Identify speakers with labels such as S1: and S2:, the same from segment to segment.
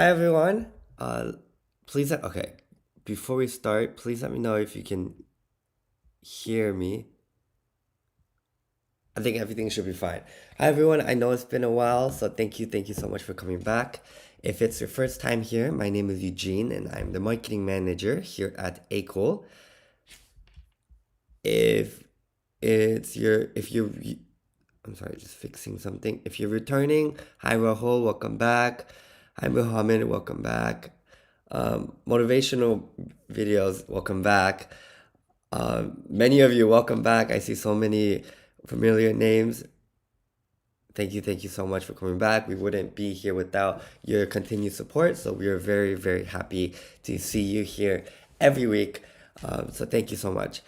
S1: Hi everyone. Please okay. Before we start, please let me know if you can hear me. I think everything should be fine. Hi everyone. I know it's been a while, so thank you so much for coming back. If it's your first time here, my name is Eugene and I'm the marketing manager here at AKOOL. If it's your if you I'm sorry, just fixing something. If you're returning, hi Rahul, welcome back. Hi Muhammad, welcome back. Motivational videos, welcome back. Many of you, welcome back. I see so many familiar names. Thank you so much for coming back. We wouldn't be here without your continued support. So we are very happy to see you here every week. So thank you so much.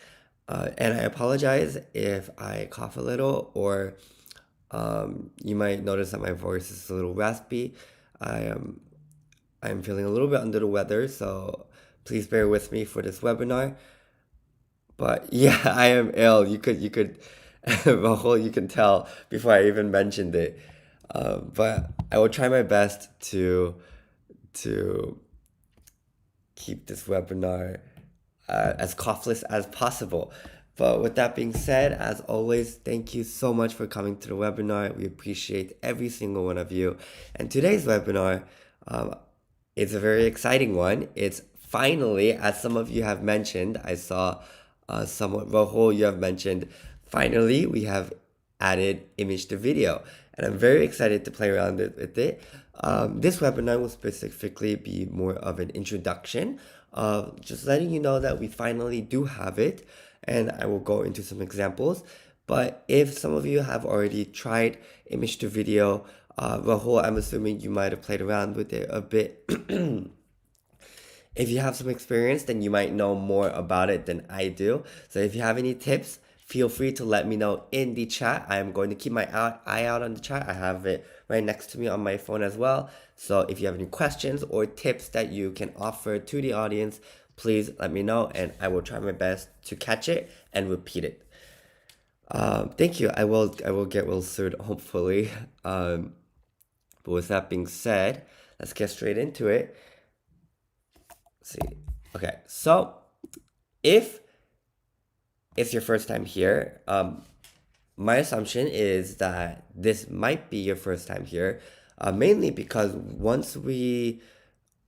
S1: And I apologize if I cough a little or you might notice that my voice is a little raspy. I'm feeling a little bit under the weather, so please bear with me for this webinar. But yeah, I am ill. Rahul, you can tell before I even mentioned it. But I will try my best to keep this webinar as coughless as possible. But with that being said, as always, thank you so much for coming to the webinar. We appreciate every single one of you. And today's webinar is a very exciting one. It's finally, as some of you have mentioned, I saw somewhat, Rahul, you have mentioned, finally we have added image to video. And I'm very excited to play around with it. This webinar will specifically be more of an introduction, just letting you know that we finally do have it, and I will go into some examples. But if some of you have already tried image to video, Rahul, I'm assuming you might have played around with it a bit. If you have some experience, then you might know more about it than I do. So if you have any tips, feel free to let me know in the chat. I am going to keep my eye out on the chat. I have it right next to me on my phone as well. So if you have any questions or tips that you can offer to the audience, please let me know and I will try my best to catch it and repeat it. Thank you. I will get well soon, hopefully. But with that being said, let's get straight into it. Let's see. Okay, so if it's your first time here, my assumption is that this might be your first time here, mainly because once we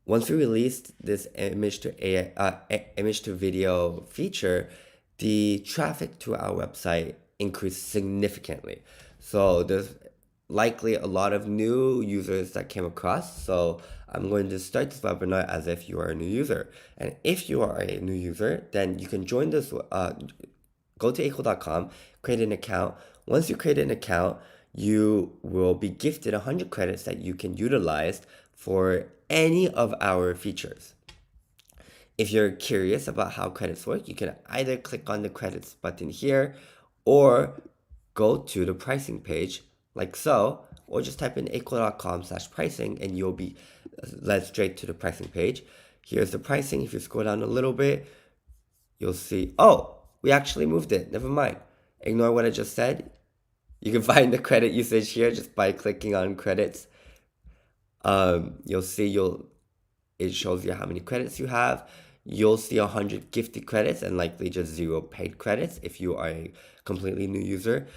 S1: released this image to video feature, the traffic to our website increased significantly. So there's likely a lot of new users that came across. So I'm going to start this webinar as if you are a new user. And if you are a new user, then you can join this, go to AKOOL.com, create an account. Once you create an account, you will be gifted 100 credits that you can utilize for any of our features. If you're curious about how credits work, you can either click on the credits button here or go to the pricing page like so, or just type in akool.com/pricing and you'll be led straight to the pricing page. Here's the pricing. If you scroll down a little bit, you'll see, oh, we actually moved it. Never mind. Ignore what I just said. You can find the credit usage here just by clicking on credits. You'll see it shows you how many credits you have. You'll see 100 gifted credits and likely just 0 paid credits if you are a completely new user.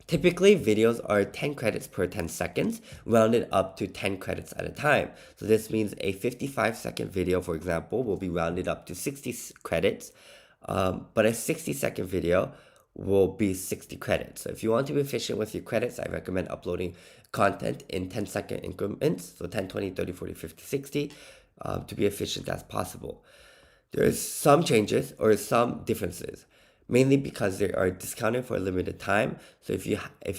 S1: Typically, videos are 10 credits per 10 seconds, rounded up to 10 credits at a time. So this means a 55-second video, for example, will be rounded up to 60 credits, but a 60-second video will be 60 credits. So if you want to be efficient with your credits, I recommend uploading content in 10-second increments, so 10, 20, 30, 40, 50, 60, to be efficient as possible. There is some changes or some differences, mainly because they are discounted for a limited time. So if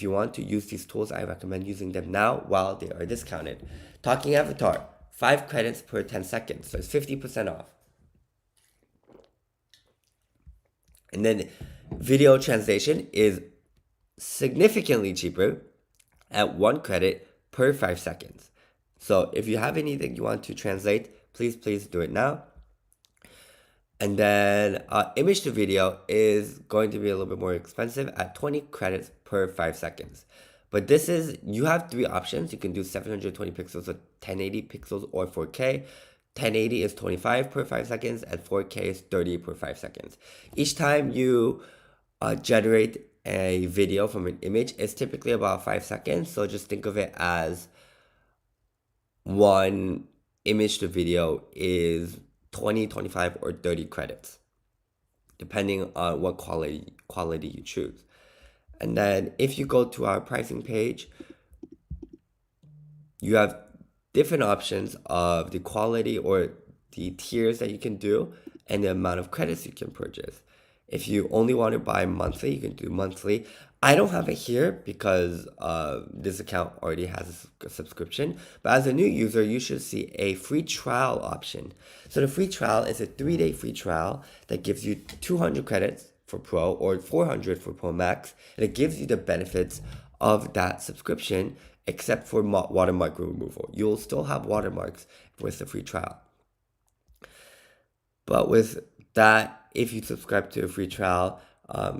S1: you want to use these tools, I recommend using them now while they are discounted. Talking Avatar, 5 credits per 10 seconds, so it's 50% off. And then video translation is significantly cheaper at 1 credit per 5 seconds. So if you have anything you want to translate, please do it now. And then image to video is going to be a little bit more expensive at 20 credits per 5 seconds. But this is, you have three options. You can do 720 pixels with 1080 pixels or 4K. 1080 is 25 per 5 seconds and 4K is 30 per 5 seconds. Each time you generate a video from an image, it's typically about 5 seconds. So just think of it as one image to video is 20, 25, or 30 credits, depending on what quality you choose. And then if you go to our pricing page, you have different options of the quality or the tiers that you can do and the amount of credits you can purchase. If you only want to buy monthly, you can do monthly. I don't have it here because this account already has a subscription. But as a new user, you should see a free trial option. So the free trial is a 3-day free trial that gives you 200 credits for Pro or 400 for Pro Max. And it gives you the benefits of that subscription except for watermark removal. You'll still have watermarks with the free trial. But with that, if you subscribe to a free trial,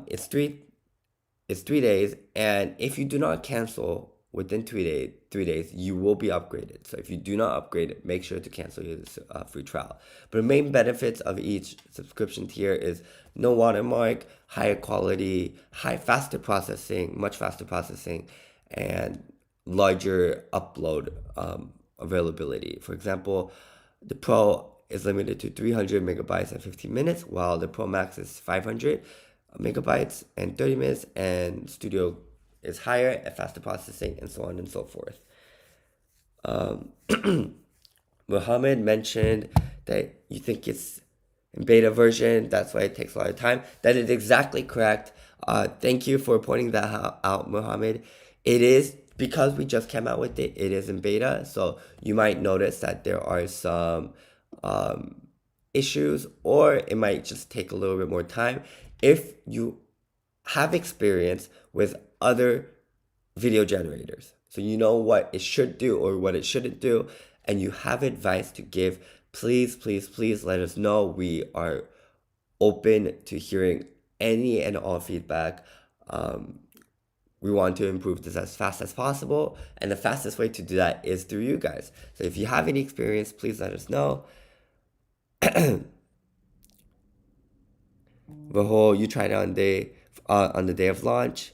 S1: it's 3 days, and if you do not cancel within 3 days, you will be upgraded. So if you do not upgrade, make sure to cancel your free trial. But the main benefits of each subscription tier is no watermark, higher quality, faster processing, much faster processing, and larger upload availability. For example, the Pro is limited to 300 megabytes in 15 minutes, while the Pro Max is 500 megabytes and 30 minutes, and Studio is higher and faster processing, and so on and so forth. Mohammed mentioned that you think it's in beta version, that's why it takes a lot of time. That is exactly correct. Thank you for pointing that out, Mohammed. It is, because we just came out with it, it is in beta, so you might notice that there are some issues, or it might just take a little bit more time. If you have experience with other video generators, so you know what it should do or what it shouldn't do, and you have advice to give, please let us know. We are open to hearing any and all feedback. We want to improve this as fast as possible, and the fastest way to do that is through you guys. So if you have any experience, please let us know. Rahul, you tried it on the day of launch.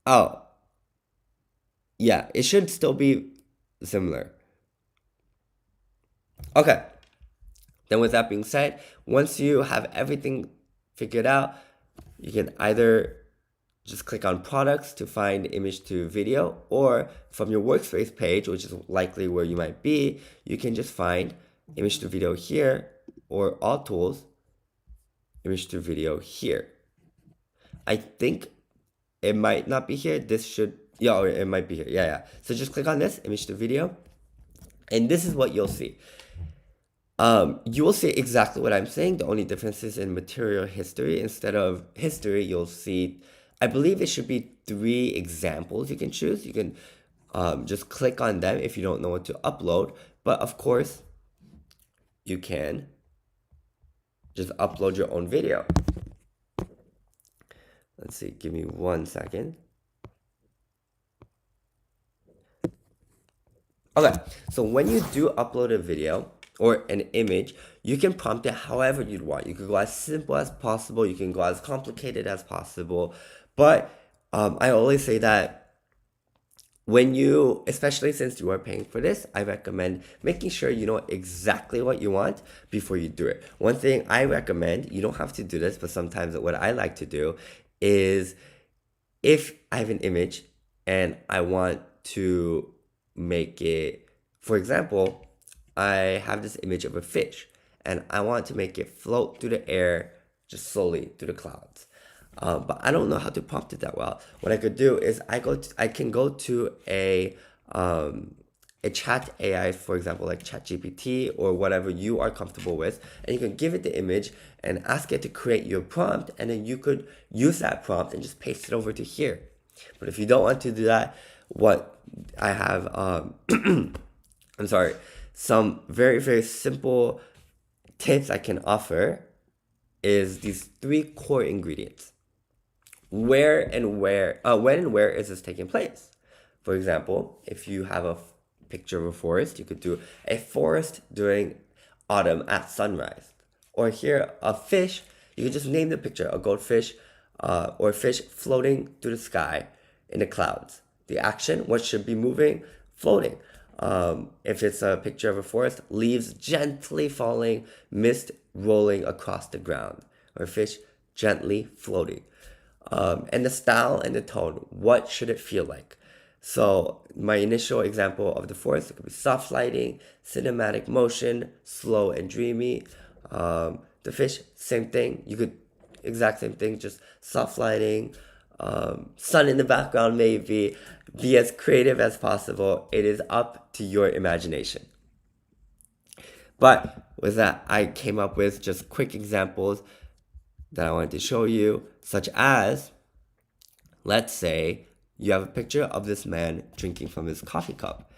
S1: Oh, yeah, it should still be similar. Okay. Then with that being said, once you have everything figured out, you can either just click on products to find image to video, or from your workspace page, which is likely where you might be, you can just find image to video here, or all tools, image to video here. I think it might not be here. This should, yeah, or it might be here. Yeah. So just click on this, image to video, and this is what you'll see. You will see exactly what I'm saying. The only difference is in material history. Instead of history, you'll see, I believe it should be 3 examples you can choose. You can just click on them if you don't know what to upload. But of course, you can just upload your own video. Let's see, give me 1 second. Okay, so when you do upload a video or an image, you can prompt it however you'd want. You can go as simple as possible. You can go as complicated as possible. But I always say that when you, especially since you are paying for this, I recommend making sure you know exactly what you want before you do it. One thing I recommend, you don't have to do this, but sometimes what I like to do is, if I have an image and I want to make it, for example, I have this image of a fish and I want to make it float through the air just slowly through the clouds. But I don't know how to prompt it that well. What I could do is I can go to a chat AI, for example, like ChatGPT or whatever you are comfortable with, and you can give it the image and ask it to create your prompt, and then you could use that prompt and just paste it over to here. But if you don't want to do that, what I have, I'm sorry, some very simple tips I can offer is these 3 core ingredients. when and where is this taking place? For example, if you have a picture of a forest, you could do a forest during autumn at sunrise. Or here, a fish, you could just name the picture, a goldfish or a fish floating through the sky in the clouds. The action, what should be moving? Floating. If it's a picture of a forest, leaves gently falling, mist rolling across the ground, or fish gently floating. And the style and the tone, what should it feel like? So my initial example of the forest, it could be soft lighting, cinematic motion, slow and dreamy. The fish, same thing. You could exact same thing, just soft lighting, sun in the background maybe. Be as creative as possible. It is up to your imagination. But with that, I came up with just quick examples that I wanted to show you, such as, let's say you have a picture of this man drinking from his coffee cup.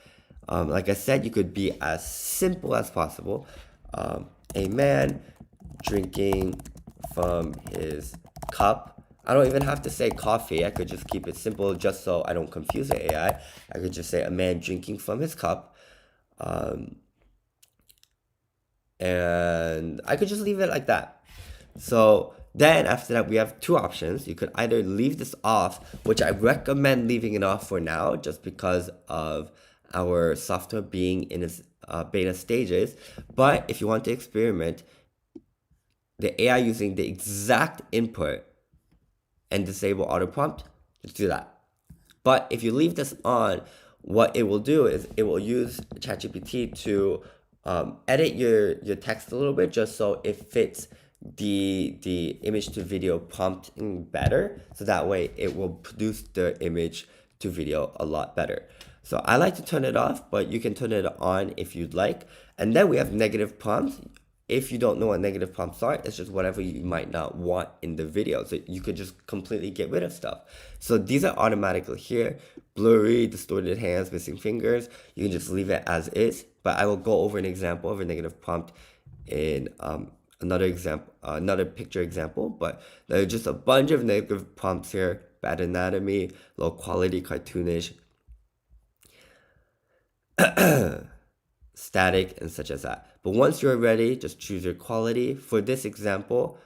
S1: Like I said, you could be as simple as possible. A man drinking from his cup. I don't even have to say coffee. I could just keep it simple just so I don't confuse the AI. I could just say a man drinking from his cup. And I could just leave it like that. So then after that, we have two options. You could either leave this off, which I recommend leaving it off for now, just because of our software being in its beta stages. But if you want to experiment, the AI using the exact input and disable auto prompt, just do that. But if you leave this on, what it will do is it will use ChatGPT to edit your text a little bit just so it fits the image to video prompting better. So that way it will produce the image to video a lot better. So I like to turn it off, but you can turn it on if you'd like. And then we have negative prompts. If you don't know what negative prompts are, it's just whatever you might not want in the video. So you could just completely get rid of stuff. So these are automatically here. Blurry, distorted hands, missing fingers. You can just leave it as is. But I will go over an example of a negative prompt in another picture example. But there are just a bunch of negative prompts here. Bad anatomy, low quality, cartoonish, static, and such as that. But once you're ready, just choose your quality. For this example,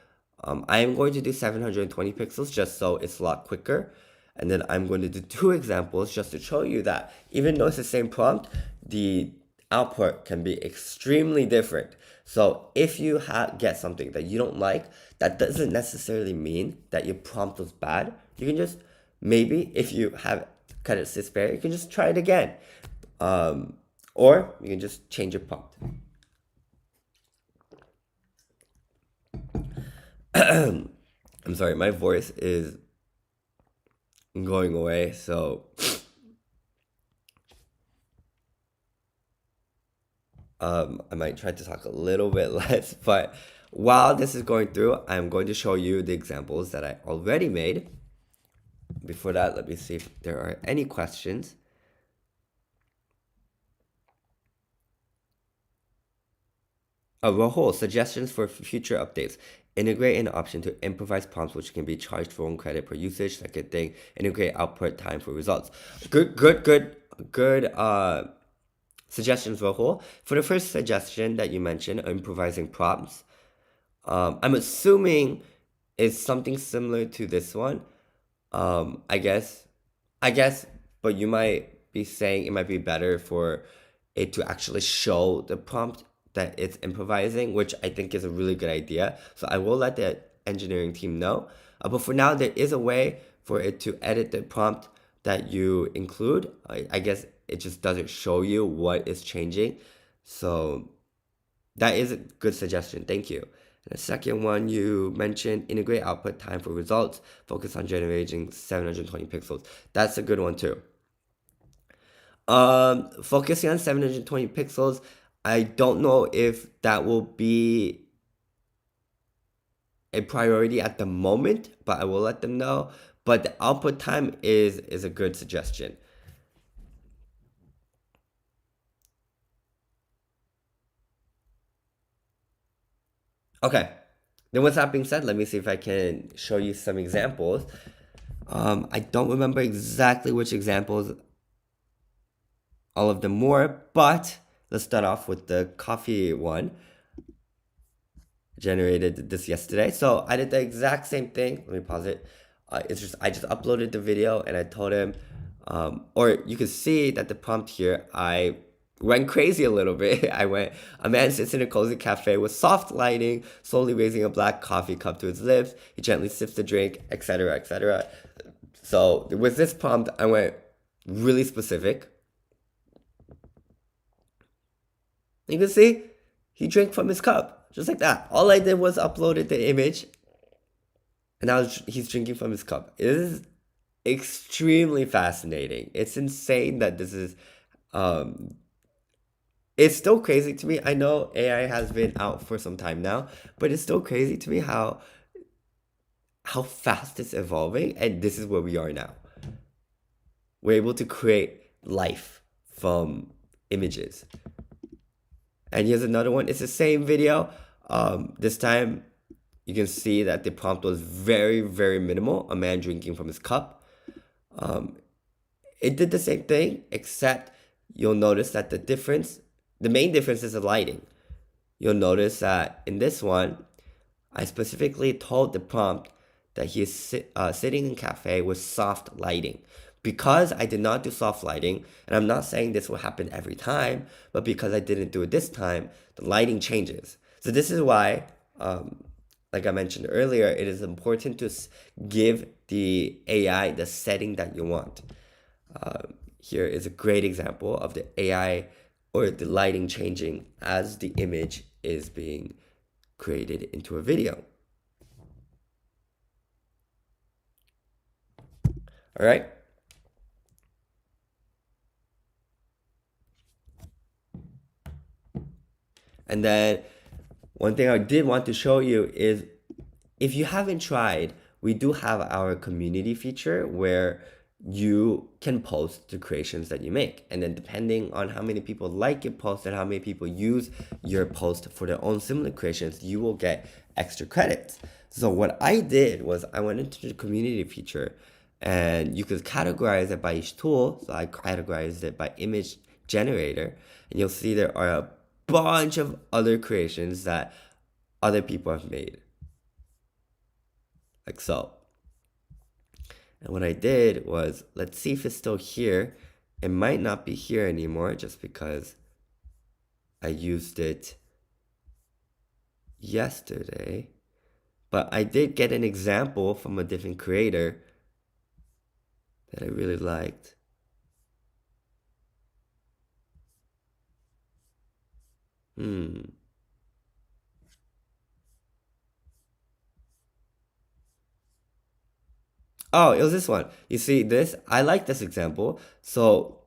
S1: I am going to do 720 pixels just so it's a lot quicker. And then I'm going to do two examples just to show you that even though it's the same prompt, the output can be extremely different. So if you get something that you don't like, that doesn't necessarily mean that your prompt was bad. You can just, maybe if you have credit to spare, you can just try it again. Or you can just change your prompt. I'm sorry, my voice is going away, so I might try to talk a little bit less, but while this is going through, I'm going to show you the examples that I already made. Before that, let me see if there are any questions. Rahul, suggestions for future updates. Integrate an option to improvise prompts which can be charged for own credit per usage. Second thing, integrate output time for results. Good suggestions, Rahul. For the first suggestion that you mentioned, improvising prompts, I'm assuming it's something similar to this one. I guess, but you might be saying it might be better for it to actually show the prompt that it's improvising, which I think is a really good idea. So I will let the engineering team know. But for now, there is a way for it to edit the prompt that you include. I guess it just doesn't show you what is changing. So that is a good suggestion. Thank you. And the second one you mentioned, integrate output time for results, focus on generating 720 pixels. That's a good one too. Focusing on 720 pixels, I don't know if that will be a priority at the moment, but I will let them know. But the output time is a good suggestion. Okay, then with that being said, let me see if I can show you some examples. I don't remember exactly which examples all of them were, but let's start off with the coffee one. Generated this yesterday. So I did the exact same thing. Let me pause it. It's just I just uploaded the video and I told him, or you can see that the prompt here, I went crazy a little bit. I went, a man sits in a cozy cafe with soft lighting, slowly raising a black coffee cup to his lips. He gently sips the drink, etc., etc. So with this prompt, I went really specific. You can see he drank from his cup, just like that. All I did was uploaded the image, and now he's drinking from his cup. It is extremely fascinating. It's insane that this is. Um, it's still crazy to me. I know AI has been out for some time now, but it's still crazy to me how fast it's evolving, and this is where we are now. We're able to create life from images. And here's another one. It's the same video. This time, you can see that the prompt was very, very minimal. A man drinking from his cup. It did the same thing, except you'll notice that the main difference is the lighting. You'll notice that in this one, I specifically told the prompt that he is sitting in a cafe with soft lighting. Because I did not do soft lighting, and I'm not saying this will happen every time, but because I didn't do it this time, the lighting changes. So this is why, like I mentioned earlier, it is important to give the AI the setting that you want. Here is a great example of the AI or the lighting changing as the image is being created into a video. All right. And then one thing I did want to show you is if you haven't tried, we do have our community feature where you can post the creations that you make. And then depending on how many people like your post and how many people use your post for their own similar creations, you will get extra credits. So what I did was I went into the community feature and you could categorize it by each tool. So I categorized it by image generator, and you'll see there are a bunch of other creations that other people have made. Like so. And what I did was, let's see if it's still here. It might not be here anymore just because I used it yesterday. But I did get an example from a different creator that I really liked. Oh, it was this one. You see this? I like this example. So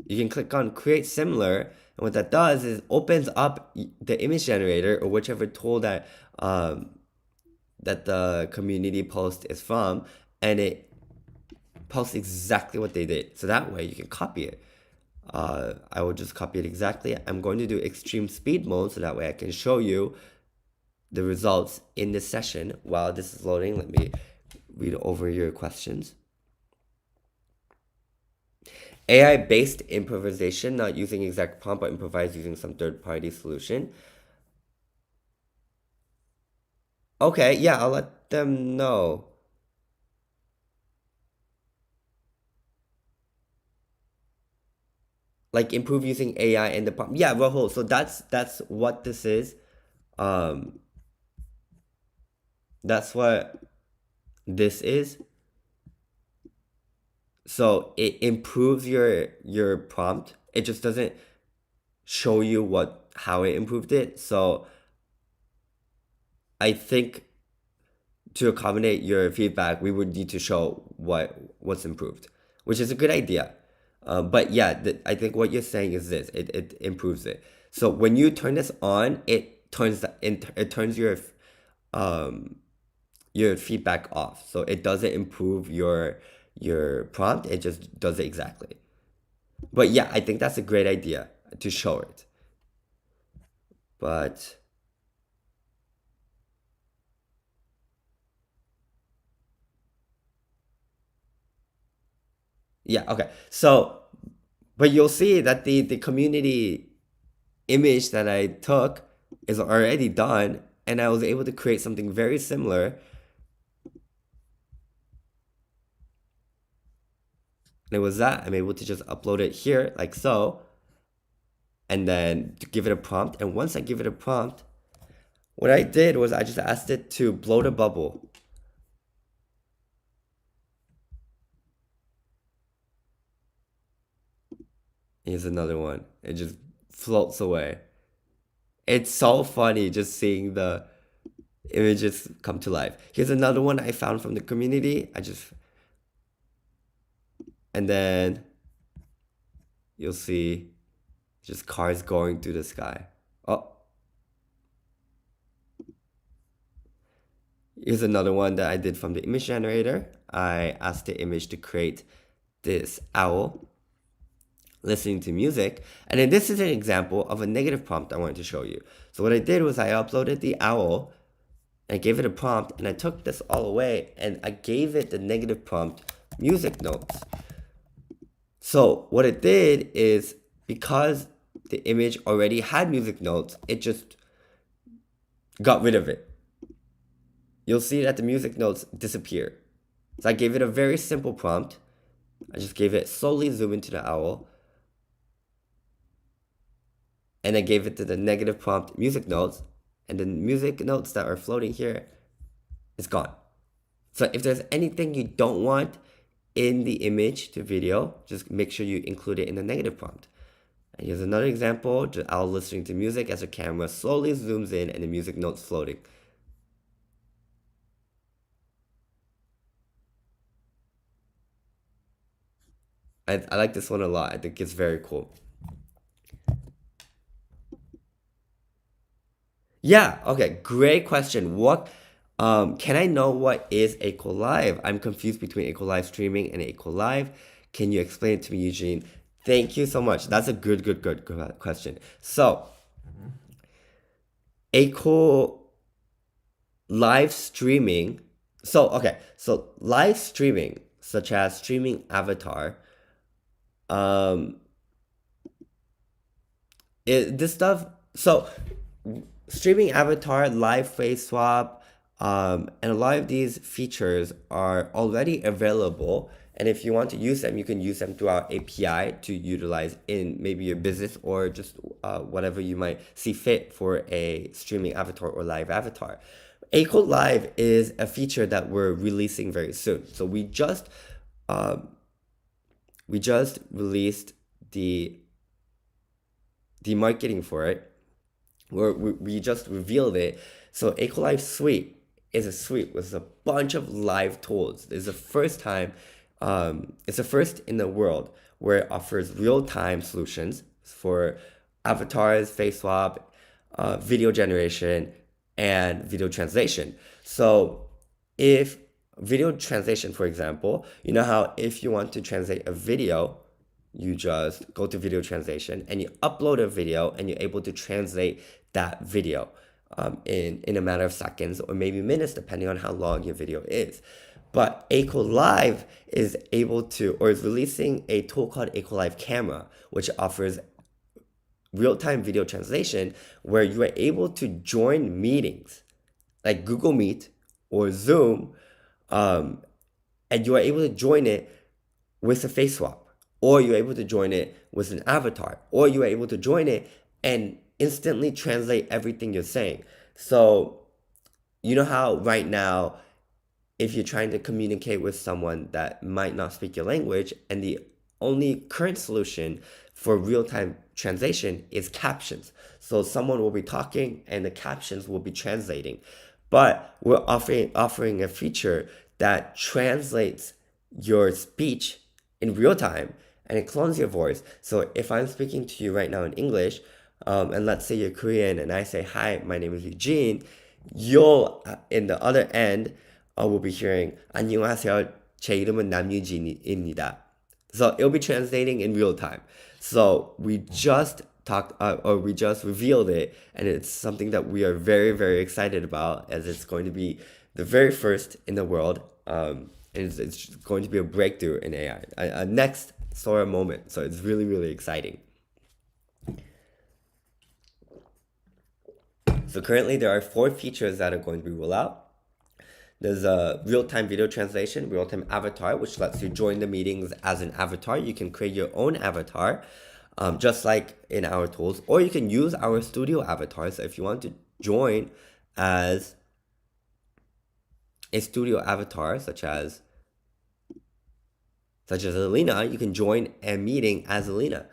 S1: you can click on create similar, and what that does is opens up the image generator or whichever tool that that the community post is from, and it posts exactly what they did. So that way you can copy it. I will just copy it exactly. I'm going to do extreme speed mode so that way I can show you the results in this session. While this is loading, let me read over your questions. AI-based improvisation, not using exact prompt, but improvise using some third-party solution. Okay, yeah, I'll let them know. Like improve using AI in the prompt. Yeah, Rahul. So that's what this is. That's what this is. So it improves your prompt. It just doesn't show you how it improved it. So I think to accommodate your feedback, we would need to show what's improved, which is a good idea. But yeah, I think what you're saying is this: it improves it. So when you turn this on, it turns your feedback off. So it doesn't improve your prompt. It just does it exactly. But yeah, I think that's a great idea to show it. But Yeah, okay. So, but you'll see that the community image that I took is already done, and I was able to create something very similar. And it was that I'm able to just upload it here like so, and then to give it a prompt. And once I give it a prompt, what I did was I just asked it to blow the bubble. Here's another one. It just floats away. It's so funny just seeing the images come to life. Here's another one I found from the community. And then you'll see just cars going through the sky. Oh, here's another one that I did from the image generator. I asked the image to create this owl listening to music. And then this is an example of a negative prompt I wanted to show you. So what I did was I uploaded the owl, I gave it a prompt, and I took this all away and I gave it the negative prompt music notes. So what it did is, because the image already had music notes, it just got rid of it. You'll see that the music notes disappear. So I gave it a very simple prompt. I just gave it slowly zoom into the owl. And I gave it to the negative prompt music notes. And the music notes that are floating here is gone. So if there's anything you don't want in the image to video, just make sure you include it in the negative prompt. And here's another example, the owl listening to music as the camera slowly zooms in and the music notes floating. I like this one a lot. I think it's very cool. Yeah, okay, great question. What can I know what is AKOOL Live? I'm confused between AKOOL Live streaming and AKOOL Live. Can you explain it to me, Eugene? Thank you so much. That's a good question. So, AKOOL live streaming. So live streaming, such as streaming avatar, um, this stuff. So streaming avatar, live face swap, and a lot of these features are already available. And if you want to use them, you can use them through our API to utilize in maybe your business or just whatever you might see fit for a streaming avatar or live avatar. AKOOL Live is a feature that we're releasing very soon. So um, we just released the marketing for it. We just revealed it. So AKOOL Live Suite is a suite with a bunch of live tools. It's the first time, it's the first in the world where it offers real-time solutions for avatars, face swap, video generation, and video translation. So if video translation, for example, you know how if you want to translate a video, you just go to video translation and you upload a video and you're able to translate that video in a matter of seconds or maybe minutes, depending on how long your video is. But AKOOL Live is able to, or is releasing a tool called AKOOL Live Camera, which offers real-time video translation where you are able to join meetings like Google Meet or Zoom, and you are able to join it with a face swap, or you're able to join it with an avatar, or you are able to join it and instantly translate everything you're saying. So you know how right now, if you're trying to communicate with someone that might not speak your language, and the only current solution for real-time translation is captions. So someone will be talking and the captions will be translating. But we're offering a feature that translates your speech in real time and it clones your voice. So if I'm speaking to you right now in English, and let's say you're Korean and I say, hi, my name is Eugene, you'll, in the other end, will be hearing, 안녕하세요, 제 이름은 남유진입니다. So it'll be translating in real time. So we just we just revealed it, and it's something that we are very, very excited about, as it's going to be the very first in the world. And it's going to be a breakthrough in AI, a next sort of moment. So it's really, really exciting. So currently there are 4 features that are going to be rolled out. There's a real-time video translation, real-time avatar, which lets you join the meetings as an avatar. You can create your own avatar, just like in our tools, or you can use our studio avatars. So if you want to join as a studio avatar, such as Alina, you can join a meeting as Alina.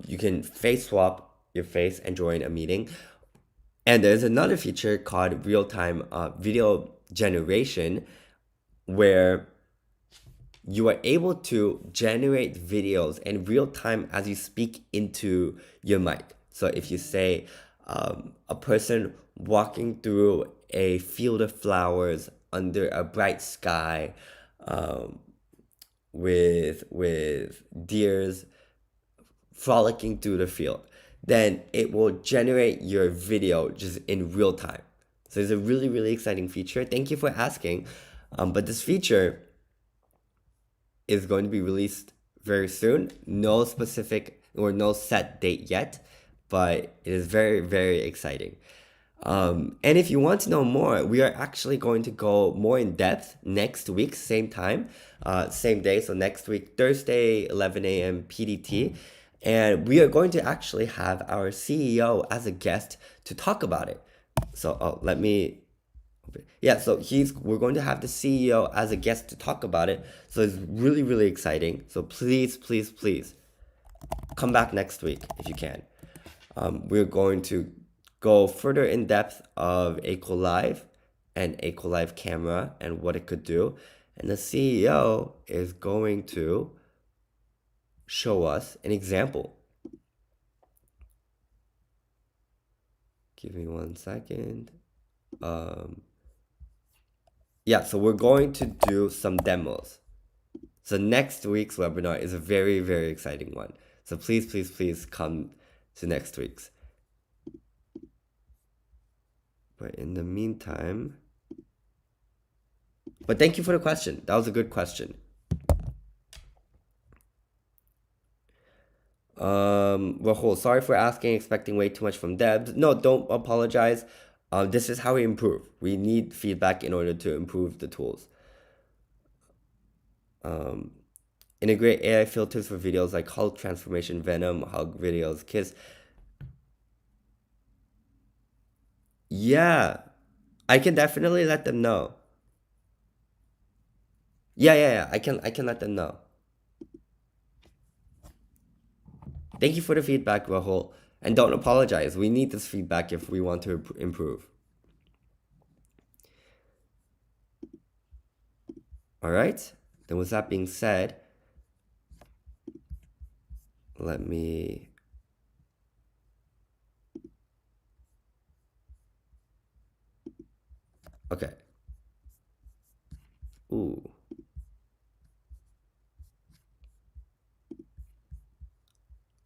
S1: You can face swap your face and join a meeting. And there's another feature called real-time video generation, where you are able to generate videos in real time as you speak into your mic. So if you say a person walking through a field of flowers under a bright sky, with deers frolicking through the field, then it will generate your video just in real time. So it's a really, really exciting feature. Thank you for asking. But this feature is going to be released very soon. No specific or no set date yet, but it is very, very exciting. And if you want to know more, we are actually going to go more in depth next week, same time, same day. So next week, Thursday, 11 a.m. PDT. And we are going to actually have our CEO as a guest to talk about it. So let me, yeah, so we're going to have the CEO as a guest to talk about it. So it's really, really exciting. So please, please, please come back next week if you can. We're going to go further in depth of AKOOL Live and AKOOL Live Camera and what it could do. And the CEO is going to show us an example. Give me 1 second. Yeah, so we're going to do some demos. So next week's webinar is a very, very exciting one. So please, please, please come to next week's. But in the meantime, but thank you for the question. That was a good question. Rahul, sorry for asking, expecting way too much from devs. No, don't apologize. This is how we improve. We need feedback in order to improve the tools. Integrate AI filters for videos like Hulk transformation, Venom, hug videos, kiss. Yeah, I can definitely let them know. Yeah. I can let them know. Thank you for the feedback, Rahul. And don't apologize. We need this feedback if we want to improve. All right. Then with that being said, let me... Okay. Ooh.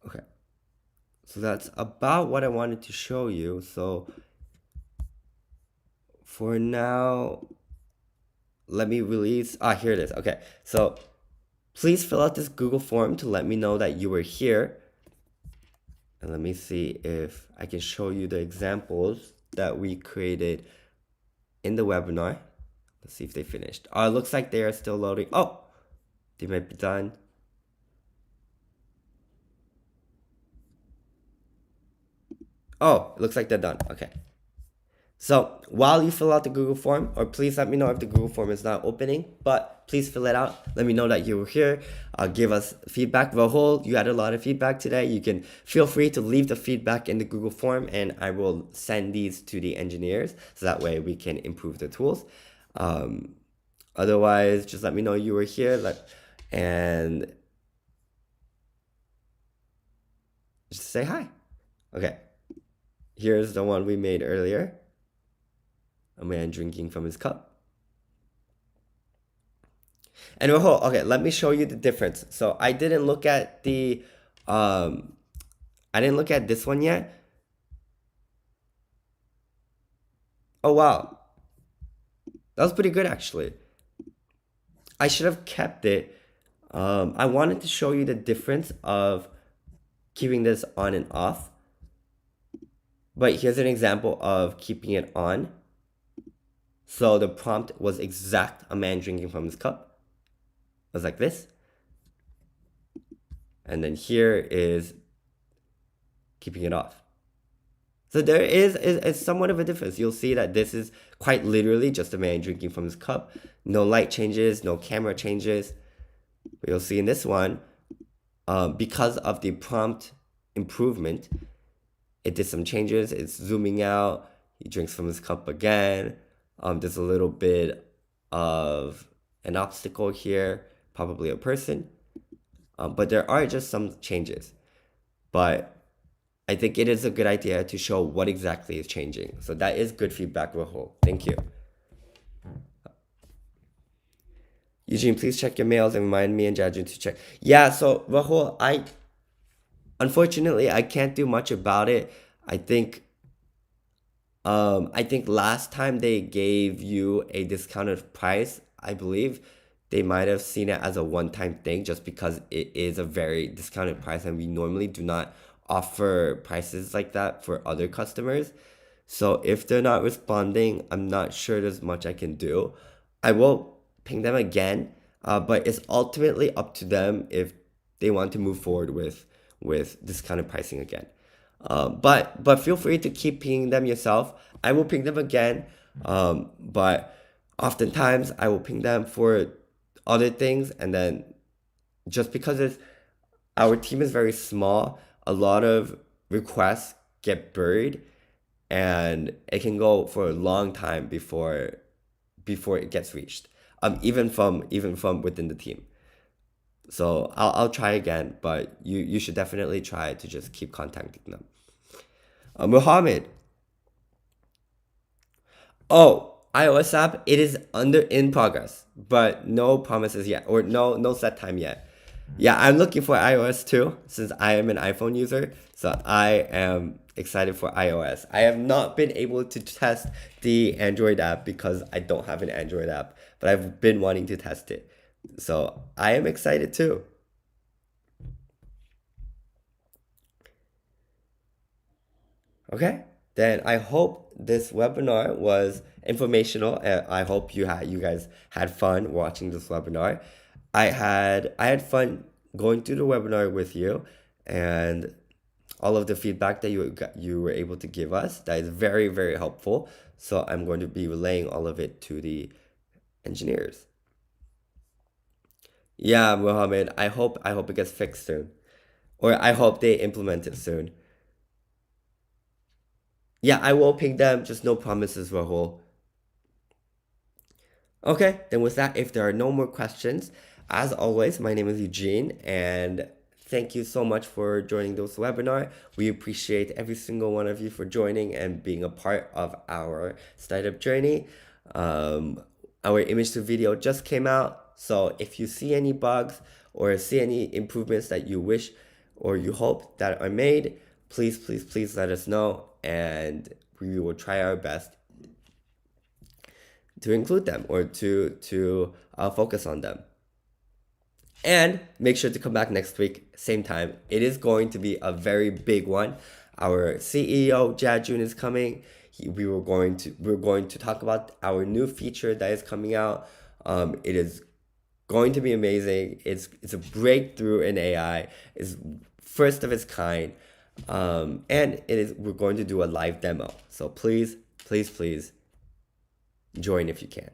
S1: Okay. So that's about what I wanted to show you. So for now, let me release. Here it is. Okay. So please fill out this Google form to let me know that you were here. And let me see if I can show you the examples that we created in the webinar. Let's see if they finished. It looks like they are still loading. Oh, they might be done. Oh, it looks like they're done. Okay. So while you fill out the Google form, or please let me know if the Google form is not opening, but please fill it out. Let me know that you were here. Give us feedback. Rahul, you had a lot of feedback today. You can feel free to leave the feedback in the Google form, and I will send these to the engineers so that way we can improve the tools. Otherwise, just let me know you were here, and just say hi. Okay. Here's the one we made earlier. A man drinking from his cup. And okay, let me show you the difference. So I didn't look at the, I didn't look at this one yet. Oh, wow. That was pretty good, actually. I should have kept it. I wanted to show you the difference of keeping this on and off. But here's an example of keeping it on. So the prompt was exact, a man drinking from his cup. It was like this. And then here is keeping it off. So there is somewhat of a difference. You'll see that this is quite literally just a man drinking from his cup. No light changes, no camera changes. But you'll see in this one, because of the prompt improvement, it did some changes. It's zooming out. He drinks from his cup again. There's a little bit of an obstacle here, probably a person. But there are just some changes. But I think it is a good idea to show what exactly is changing. So that is good feedback, Rahul. Thank you. Eugene, please check your mails and remind me and Jajun to check. Yeah, so Rahul, unfortunately I can't do much about it. I think last time they gave you a discounted price, I believe they might have seen it as a one-time thing just because it is a very discounted price and we normally do not offer prices like that for other customers. So if they're not responding, I'm not sure there's much I can do. I will ping them again, but it's ultimately up to them if they want to move forward with discounted pricing again. But feel free to keep pinging them yourself. I will ping them again, but oftentimes I will ping them for other things, and then just because our team is very small, a lot of requests get buried, and it can go for a long time before it gets reached. Even from within the team. So I'll try again, but you should definitely try to just keep contacting them. Muhammad. Oh, iOS app, it is in progress, but no promises yet, or no set time yet. Yeah, I'm looking for iOS too, since I am an iPhone user, so I am excited for iOS. I have not been able to test the Android app because I don't have an Android app, but I've been wanting to test it. So I am excited too. Okay, then I hope this webinar was informational. I hope you guys had fun watching this webinar. I had fun going through the webinar with you, and all of the feedback that you were able to give us. That is very, very helpful. So I'm going to be relaying all of it to the engineers. Yeah, Mohammed, I hope it gets fixed soon. Or I hope they implement it soon. Yeah, I will ping them, just no promises, Rahul. Okay, then with that, if there are no more questions, as always, my name is Eugene, and thank you so much for joining this webinar. We appreciate every single one of you for joining and being a part of our startup journey. Our image to video just came out, so if you see any bugs or see any improvements that you wish or you hope that are made, please let us know, and we will try our best to include them or to focus on them. And make sure to come back next week, same time. It is going to be a very big one. Our CEO Jajun is coming. We're going to talk about our new feature that is coming out. It is going to be amazing. It's a breakthrough in AI. It's first of its kind, and we're going to do a live demo. So please join if you can.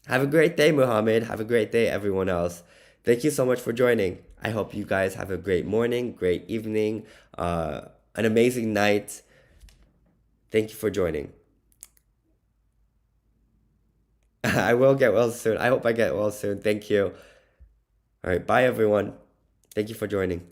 S1: Have a great day, Muhammad. Have a great day, everyone else. Thank you so much for joining. I hope you guys have a great morning, great evening, an amazing night. Thank you for joining. I will get well soon. I hope I get well soon. Thank you. All right, bye, everyone. Thank you for joining.